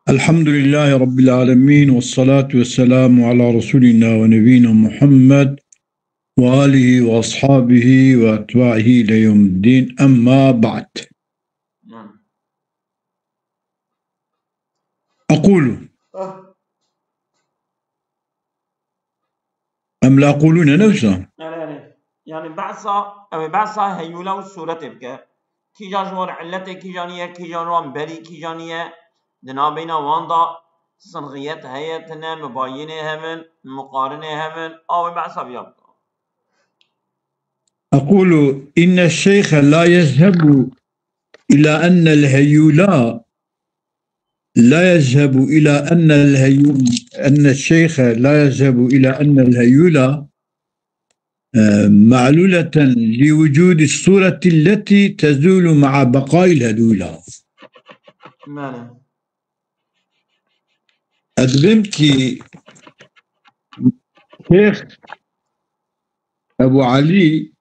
الحمد لله رب العالمين، والصلاة والسلام على رسولنا ونبينا محمد وآله وأصحابه وأتباعه ليوم الدين. أما بعد، أقول أم لا أقولون نفسا يعني بعصا هيولا والسورة تبقى كي جاجور علته كي جانية كي جانوان بري كي جانية دنابينا واندا صنغيات هيتنا مباينة همن مقارنة همن أو بعصا بيبقى. أقول إن الشيخ لا يذهب إلى أن الهيولا أن الشيخ لا يذهب إلى أن الهيولا معلولة لوجود الصورة التي تزول مع بقاء الهيولا. أدغمتي شيخ أبو علي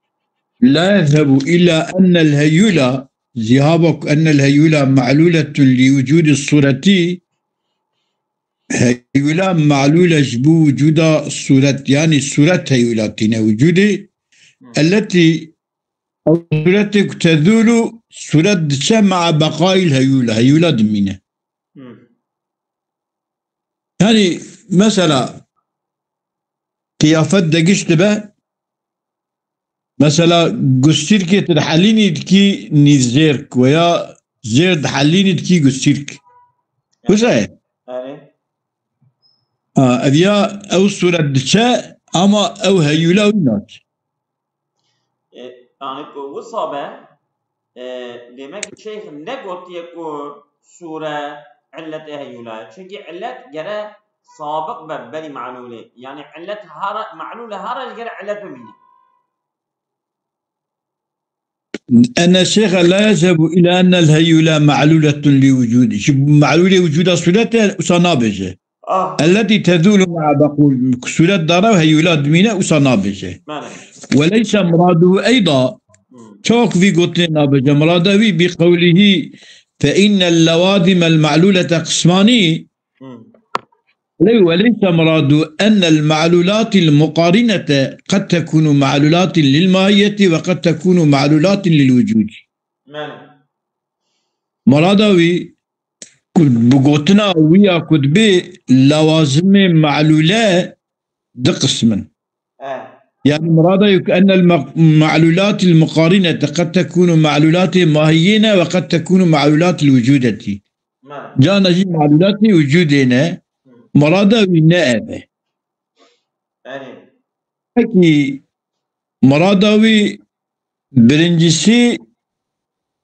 لا يذهب إلى أن الهيولا ذهابك أن الهيولا معلولة لوجود الصورة، هيولا معلولة جبو وجود الصورة، يعني الصورة هيولاتنا وجودي التي أو صورتك تذول صورة مع بقاء هيولا دمينة. يعني مثلا قيافة دقشت به مثلا قستيرك تدحليني دكي نيزيرك ويا زير دحليني دكي قستيرك وزاي أذيا أو صورة دشاء أما أو هيولا ونات يعني وصابة demek şeyh ne gotiye ku sure illet heyula çünkü illet gere sabık ve beri ma'lule yani illet hara ma'lule hara gere illet bemine. أن الشيخ لا يذهب إلى أن الهيولة معلولة لوجوده، معلولة وجود صورته وصنابجه التي تذول مع بقول سورة دارة وهيولات مينة وصنابجه، وليس مراده أيضا شوك في قتل نابجه مراده بقوله فإن اللوادم المعلولة قسماني، وليس مراد أن المعلولات المقارنة قد تكون معلولات للماهية وقد تكون معلولات للوجود. مرادوي بقوتنا ويا كتبي لوازم معلولة قسما، يعني مرادوي أن المعلولات المقارنة قد تكون معلولات ماهيين وقد تكون معلولات الوجودة. جانا جي معلولات وجودنا مرادوي نائبه peki مرادوي birincisi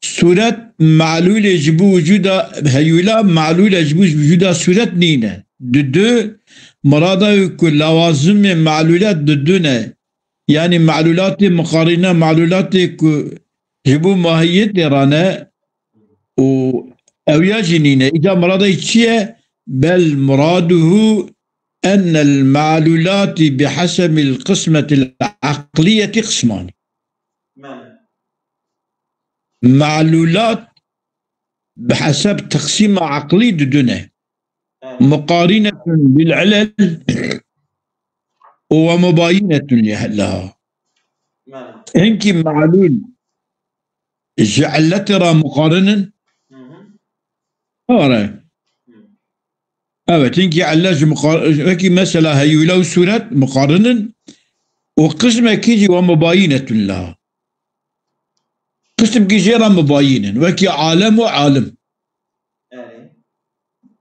suret ma'lul ecibu vücuda heyula ma'lul ecibu vücuda suret nine düdü مرادوي كل لوازم معلولات düdüne yani معلولات مقارنة معلولات جبو ماهية رانه و أويا جنينة إذا مرادوي شيء بل مراده أن المعلولات بحسب القسمة العقلية قسمان. معلولات بحسب تقسيم عقلي دونه مقارنة بالعلل ومباينة لها. إنك معلول جعلت ترى مقارنا تنكي علاج مقارنة مثلا هيولا وسورة مقارنا وقسمة كيجي ومباينة لها، قسم كيجيرا مباينا وكي عالم وعالم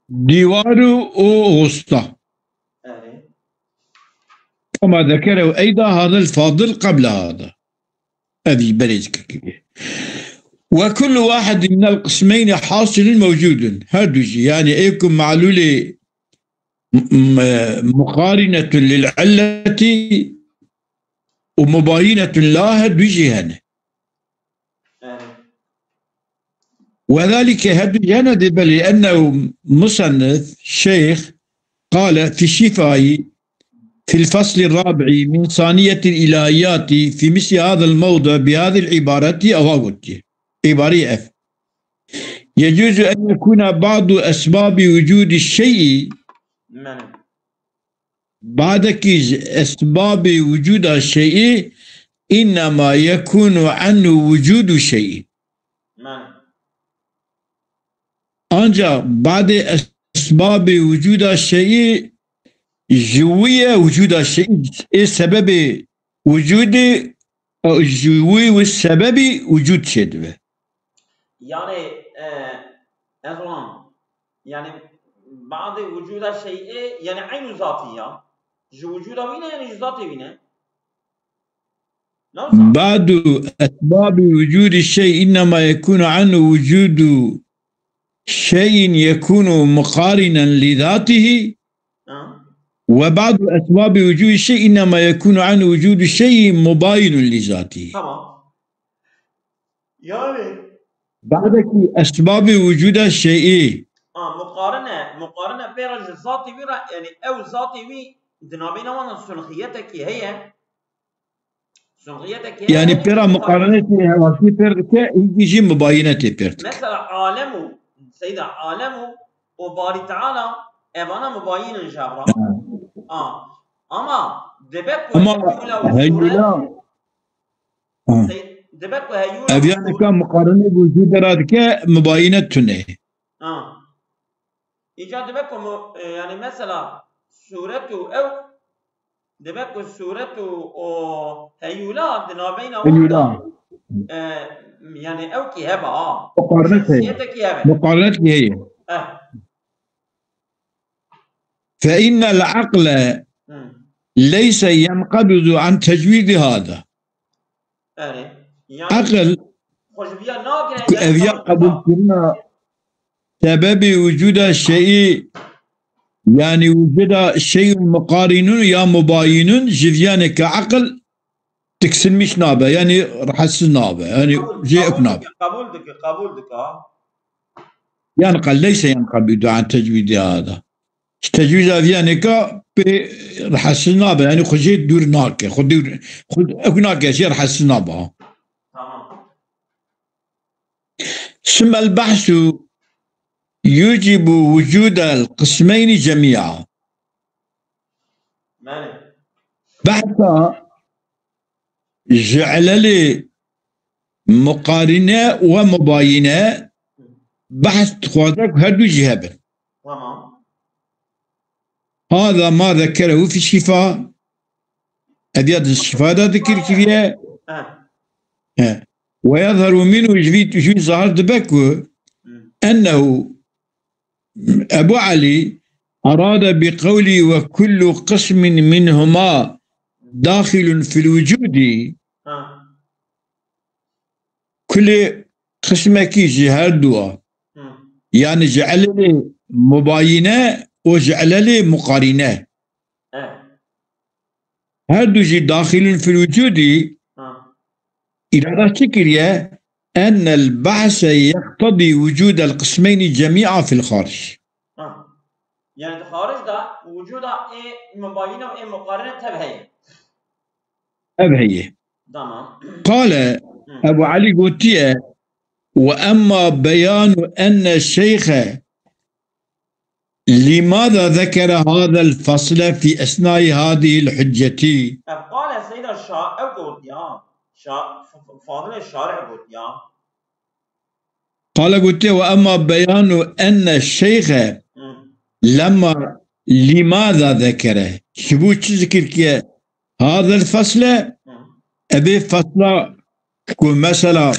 ديوارو وغسطة كما ذكره أيضا هذا الفاضل قبل هذا. هذه بريزك كبير وكل واحد من القسمين حاصل موجود. هادوجي يعني ايكم معلولة مقارنة للعلة ومباينة لها هادوجي هنا، وذلك هادوجي هنا لأنه مصنف شيخ قال في الشفاء في الفصل الرابع من ثانية الإلهيات في مثل هذا الموضع بهذه العبارة أو عبارية يجوز أن يكون بعض أسباب وجود الشيء بعدك أسباب وجود الشيء إنما يكون عنه وجود شيء أنجا بعد أسباب وجود الشيء جوية وجود الشيء السبب وجود جوي والسبب وجود شيء يعني يعني بعد وجود الشيء يعني عين ذاتية جو وجوده وينه يعني ذاتي وينه بعد أسباب وجود الشيء إنما يكون عنه وجود شيء يكون مقارنا لذاته وبعض أسباب وجود الشيء إنما يكون عنه وجود الشيء مباين لذاته. تمام. يعني بعدك أسباب وجود الشيء مقارنة بين ذاتي ويرا يعني أو ذاتي وي دنابينا وانا سنخيتك هي يعني بيرا مقارنتها وفي بيرتا يجي مباينته بيرتا مثلا عالمه سيدة عالمه وباري تعالى ايوانا مباين ان شاء الله اما دبك هيولا دبك هيولا ابيان كان مقارنه بوجود رادك مباينه تنه ايجاد دبك يعني مثلا صورته او دبك صورته او هيولا دنابين هيولا يعني او كي هبه مقارنتها هي فإن العقل ليس ينقبض عن تجويد هذا عقل قبل كنا سبب وجود الشيء يعني وجد شيء مقارن يا مباين جذيان كعقل تكسل مش نابه يعني راح نابه يعني جيء نابه قبول دك ينقل ليس ينقبض عن تجويد هذا تجويز يعني كا راح نابه يعني خجيت دور ناكه خد ناكه شيء راح نابه ثم البحث يوجب وجود القسمين جميعا بحثا جعل لي مقارنة ومباينة بحث خواتك هدو جهبا هذا ما ذكره في الشفاء أبيات الشفاء هذا ذكر كيفية ويظهر منه جوي ظهر دبكو أنه أبو علي أراد بقولي وكل قسم منهما داخل في الوجود كل قسم كيجي هردوا يعني جعل لي مباينة وجعل لي مقارنة هردو جي داخل في الوجود إذا رأيت أن البحث يقتضي وجود القسمين جميعا في الخارج يعني الخارج ده وجود مباينة وإيه مقارنة أبهية قال أبو علي قوتية وأما بيان أن الشيخ لماذا ذكر هذا الفصل في أثناء هذه الحجة قال سيد الشارع قوتية فاضل الشارع قوتية قال قلت وأما بيان أن الشيخ لماذا ذكره شبو ذكر كي هذا الفصل أبي فصل تكون مثلا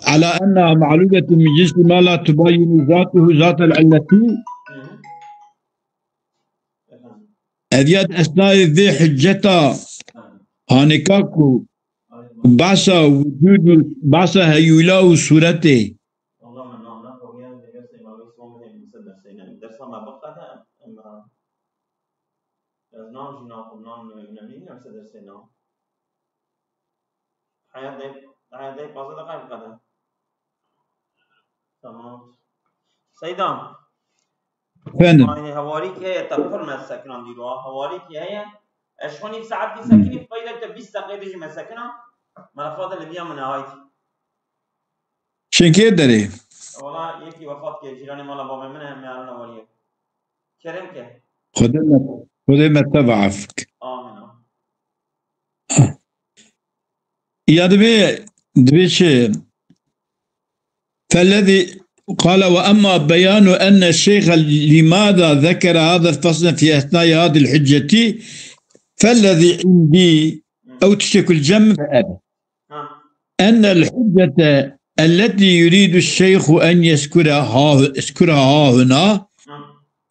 على أنها معلومة من جنس ما لا تبين ذاته ذات العلة أذيات أثناء ذي حجتا هانكاكو باسا وجود باسا هيولا صورته سيدان فندم هواريك هي تفر ما السكنان ديروها هواريك هي اشخوني في ساعات في سكني فايدة تبيس تقيدش ما سكنان ملفات اللي بيها من هايتي شن كده داري والله يكي وفات كي جيراني مالا بابا منها ميالنا وليه كريم كي خدمة تبعك آمين يا دبي شيء فالذي قال وأما بيان أن الشيخ لماذا ذكر هذا الفصل في أثناء هذه الحجة فالذي عندي أو تشكل جمع أن الحجة التي يريد الشيخ أن يذكرها هنا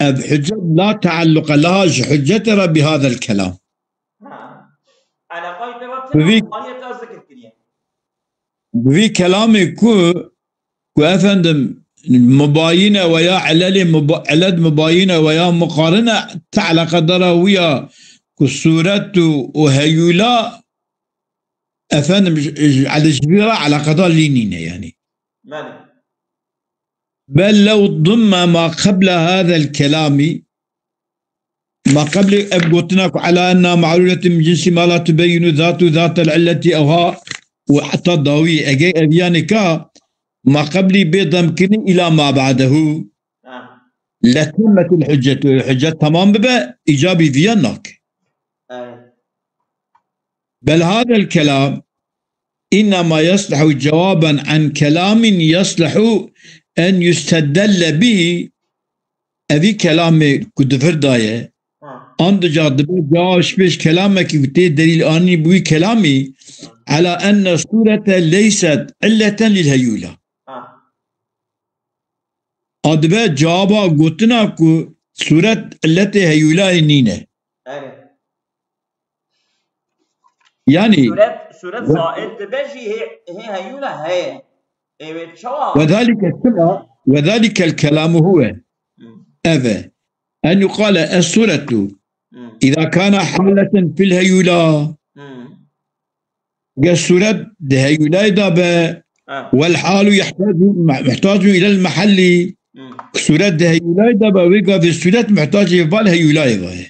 حجة لا تعلق لها حجتها بهذا الكلام على قيد في كلامي كو أفندم مباينة ويا علل مباينة ويا مقارنة تعلى قدرها ويا كسورة وهيولا أفندم على جبيرة على قدر لينينة يعني مالي. بل لو ضم ما قبل هذا الكلام ما قبل أبقتناك على أنها معلولة من جنس ما لا تبين ذات العلة أوها وحتى ضوي أجي أبيانك ما قبلي بضمكني إلى ما بعده لتمت الحجة تمام بقى إيجابي فينك بل هذا الكلام إنما يصلح جوابا عن كلام يصلح أن يستدل به أبي كلامي كنت فرداية عند جاوش بيش كلامك كنت دليل آني بوي كلامي على أن الصورة ليست علة للهيولة أدبا جوابا قلتنا كو صورة التي هيولة نينة يعني صورة زائد تبجي هي هيولة هي وذلك الكلام هو أذى أن يقال الصورة إذا كان حالة في الهيولة الصورة هيولة دابا والحال محتاج إلى المحل صورة هيولة دابا ويقع في الصورة محتاج إلى الهيولة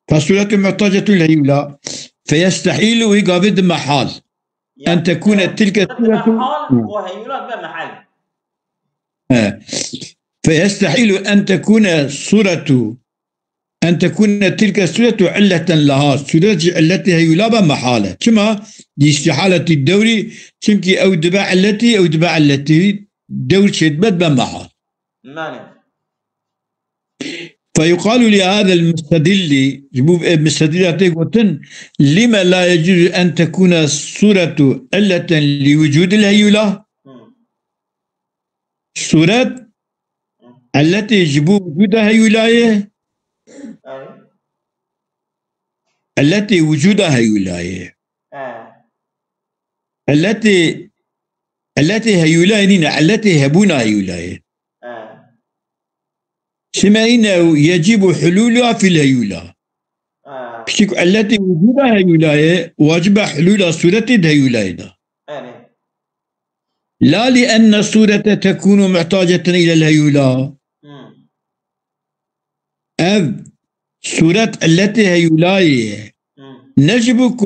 فالصورة محتاجة الهيولة فيستحيل ويقع في المحال أن تكون تلك الصورة محل فيستحيل أن تكون تلك الصورة علة لها صورة علتها يلابى محالة كما دي استحالة الدوري تمكي أو دباع التي دور شدبت بمحال فيقال لهذا المستدل جبوب مستدل لما لا يجوز أن تكون الصورة علة لوجود الهيولة صورة التي يجب وجودها هيولاية التي وجودها هيولاية التي هيولاية التي هبونا هيولاية سما إنه يجب حلولها في الهيولة التي وجودها هيولاية واجب حلول صورة هيولاية لا لأن الصورة تكون محتاجة إلى الهيولة صورة التي هيولاية نجبك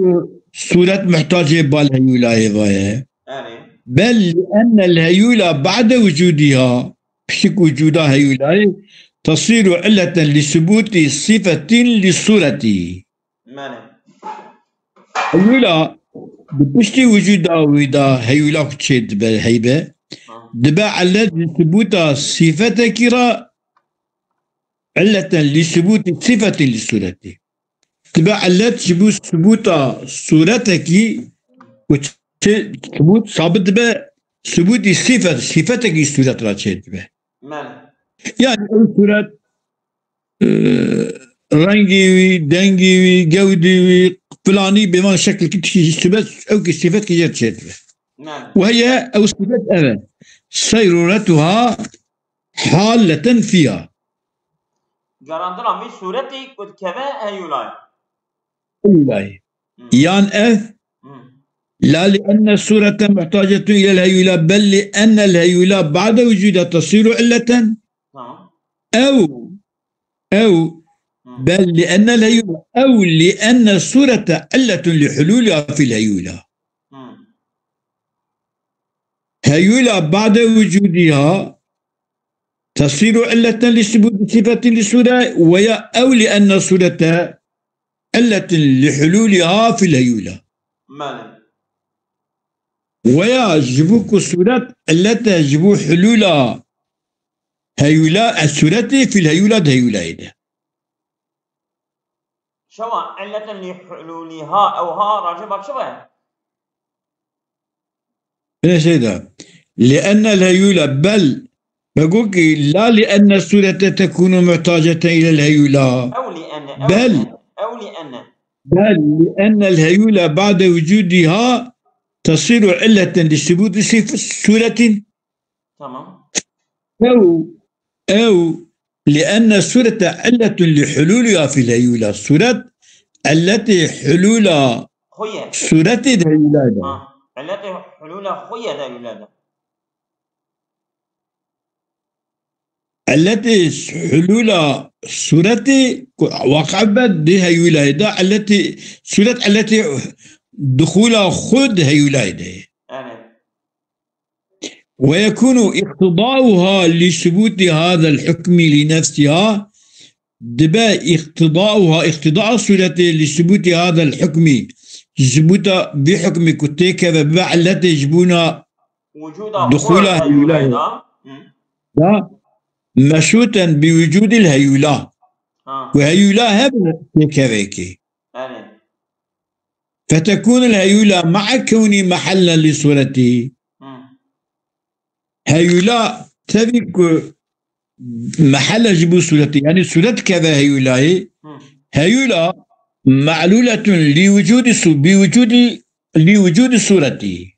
صورة محتاجة بالهيولاية بل لأن الهيولة بعد وجودها بشك وجودها هيولاية تصير علة لثبوت صفة للصورة هيولة بشتي وجودها وإذا هيولا كتشيد بالهيبة دبا علة لثبوت صفة كرا علة لثبوت صفة للصورة دبا علة ثبوت صورتك وثبوت صابت با ثبوت صفتك الصورة راتشيد با يعني الصورة رنگي دنگي جودي فلاني بما شكل كتشي صفات أو كصفات كجات شاتبه وهي أو صفات أبا صيرورتها حالة فيها جراندنا مش صورتي قد كذا هيولاي يعني لا لأن الصورة محتاجة إلى الهيولة بل لأن الهيولة بعد وجودها تصير علة أو بل لأن الهيولة أو لأن الصورة علة لحلولها في الهيولة هيولى بعد وجودها تصير علة لثبوت صفة للصورة أو لأن الصورة علة لحلولها في الهيولى. ويجبك الصورة التي يجب حلولها هيولى الصورة في الهيولى هيولى. شو علة لحلولها أو ها راجبك شو أنا سيدا لأن الهيولى بل بقولك لا لأن الصورة تكون محتاجة إلى الهيولى بل لأن الهيولى بعد وجودها تصير علة لثبوت صورة تمام أو لأن الصورة علة لحلولها في الهيولى الصورة التي حلولها صورة الهيولى التي حلولها خيّة الهيولى التي حلولها صورة وقعبت هيولى التي صورة التي دخولها خد هيولى ويكون اقتضاؤها لثبوت هذا الحكم لنفسها دبا اقتضاء الصورة لثبوت هذا الحكم ثبوت بحكم كتيك ببع التي يجبون دخولها هيولى مشروطا بوجود الهيولى وهيولى هبل كيكي فتكون الهيولى مع كون محلا لصورته هيولى تبك محل جبو صورته يعني صورة كذا هيولى معلولة لوجود صورته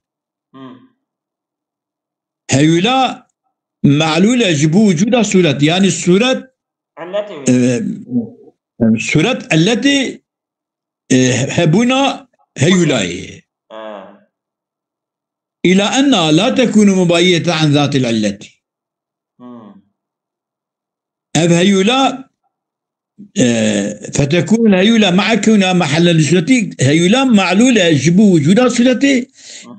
هيولى معلولة جبو وجود صورة يعني الصورة التي هبنا هيولى إلى أنها لا تكون مباينة عن ذات العلة هيولى فتكون الهيولى مع كونها محلا لصورته هيولى معلولة يجب وجود صلته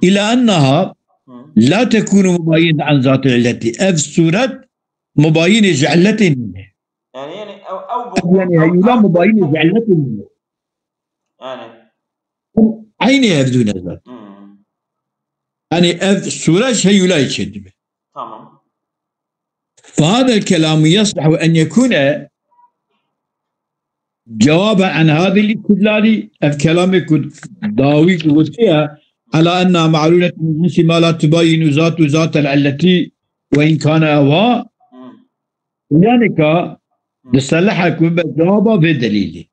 إلى أنها لا تكون مباينة عن ذات العلة صورة مباينة علة يعني هيولى مباينة علة عينها بدون ذات يعني صورة هيولى يشد تمام فهذا الكلام يصلح أن يكون جوابا عن هذه الاستدلال الكلام داوي قلتها على أنها معلولة من جنس ما لا تبين ذات العلة وإن كان أوها لذلك نصلحك بجوابا بدليل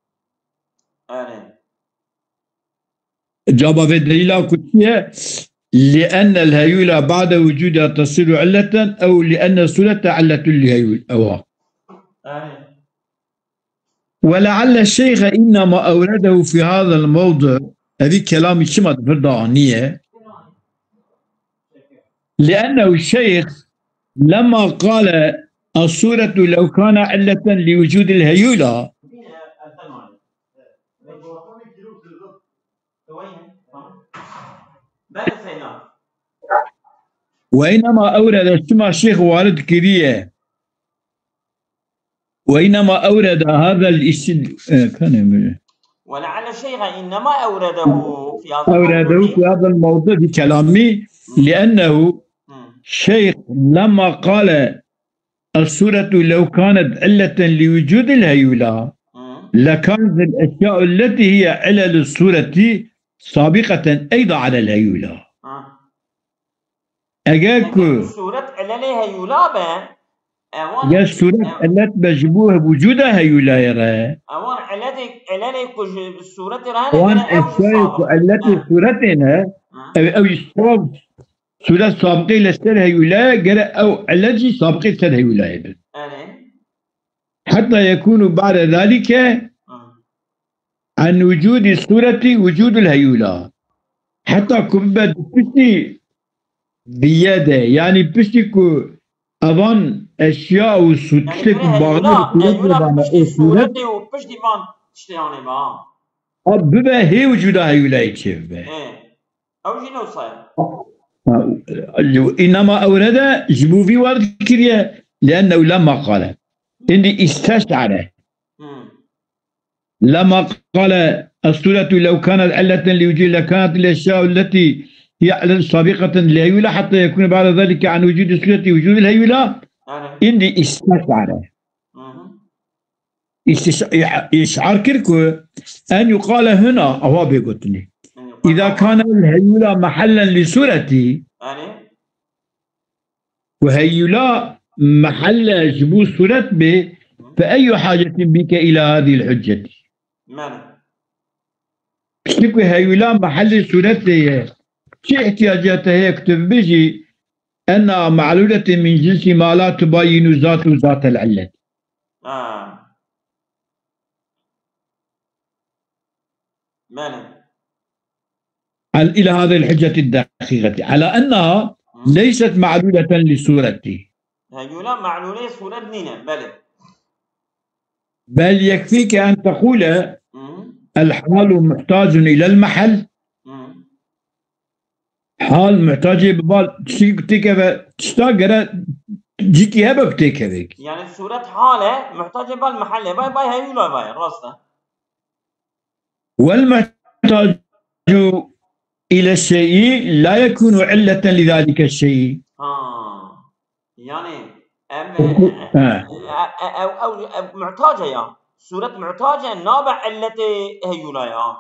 جوابا بدليل قلتها لأن الهيولى بعد وجودها تصير علة أو لأن الصورة علة لهيولى أوها ولعل الشيخ إنما أورده في هذا الموضع هذه كلام شمت فردانية لأنه الشيخ لما قال الصورة لو كان علة لوجود الهيولى وإنما أورد شما الشيخ والد كريه وإنما أورد هذا كان ولعل الشيخ إنما أورده في هذا الموضوع بكلامي لأنه الشيخ لما قال الصورة لو كانت علة لوجود الهيولى لكانت الأشياء التي هي علل الصورة سابقة أيضا على الهيولى أجاكو الصورة علل هيولى يا الصورة التي بجبوها بوجودها هيولى يرى أوان علتك الصورة وان الشيء التي صورتنا أو الصواب صورة سابقة لسر هيولى جرى أو التي سابقة لسر هيولى حتى يكون بعد ذلك عن وجود الصورة وجود الهيولى حتى كبت بشي بيادة يعني بشيكو أظن أشياء وسوتشك بعض الصورة وبش ديفان تشتياني ما ببا هي وجودها هيولى كيف أو جينو صاير إنما أورد جبوفي وارد كريه لأنه لما قال إني استشعر لما قال الصورة لو كانت علة لوجود لكانت الأشياء التي هي علة سابقة للهيولة حتى يكون بعد ذلك عن وجود الصورة وجود الهيولة. إني استشعر إشعار كركو أن يقال هنا أهو بيقولني إذا كان الهيولة محلا لصورتي وهيولة محل جبو صورت به فأي حاجة بك إلى هذه الحجة؟ شكو هيولة محل صورتي شو احتياجاتها يكتب بيجي أن معلولة من جنس ما لا تبين ذات العلة. إلى هذه الحجة الدقيقة على أنها ليست معلولة لصورتي. هيولة معلولة صورة نينة بل يكفيك أن تقول الحال محتاج إلى المحل. حال محتاج ببال تشتاق جيكي هبك تيكبك. يعني صورة حالة محتاجة بالمحل باي هيولة باي راسته. والمحتاج إلى الشيء لا يكون علة لذلك الشيء. يعني أو محتاجة يا صورة محتاجة نابع علة هيولة يا.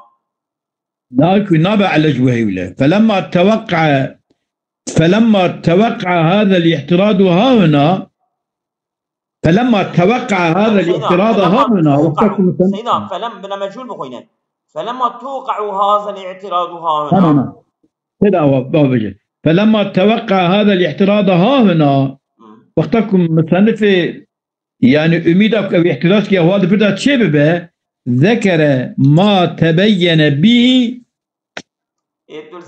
لكن نابع على هيولة فلما توقع هذا الاعتراض ها هنا فلما مجهول بخوينا فلما توقع هذا الاعتراض ها هنا فلما توقع هذا الاعتراض ها هنا وقتكم مصنفة يعني أميدك أو احتراز كي هذا بدأ تشبه ذكر ما تبين به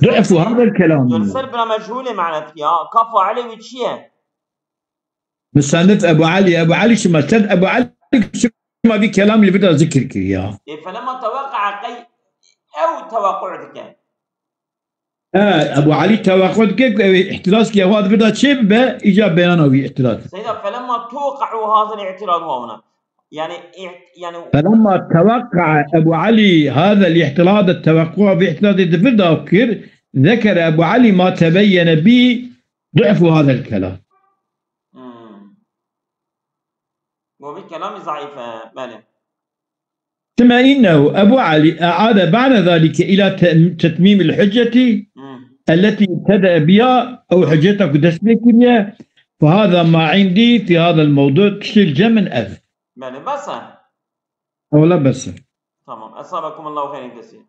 ضعف هذا الكلام. يرسل بلا مجهولة معناتها يا كفو علي وشيء مصنف أبو علي شو مسند أبو علي شو ما في كلام اللي بدأ ذكر يا. فلما توقع أو توقعك أبو علي توقعك احتراز كي هذا بدأ تشبه إجاب بيانه باحتراز. سيدا فلما توقع هذا الاعتراض هنا يعني فلما توقع أبو علي هذا الاعتراض التوقع باحتراز الذكر ذكر أبو علي ما تبين به ضعف هذا الكلام. وفي كلام ضعيف ماله. ثم إنه أبو علي أعاد بعد ذلك إلى تتميم الحجة التي ابتدأ بها أو حجتك تسبيك بها فهذا ما عندي في هذا الموضوع تشيل من أذى. ماله بس أو لا بس. تمام أصابكم الله خير كثير.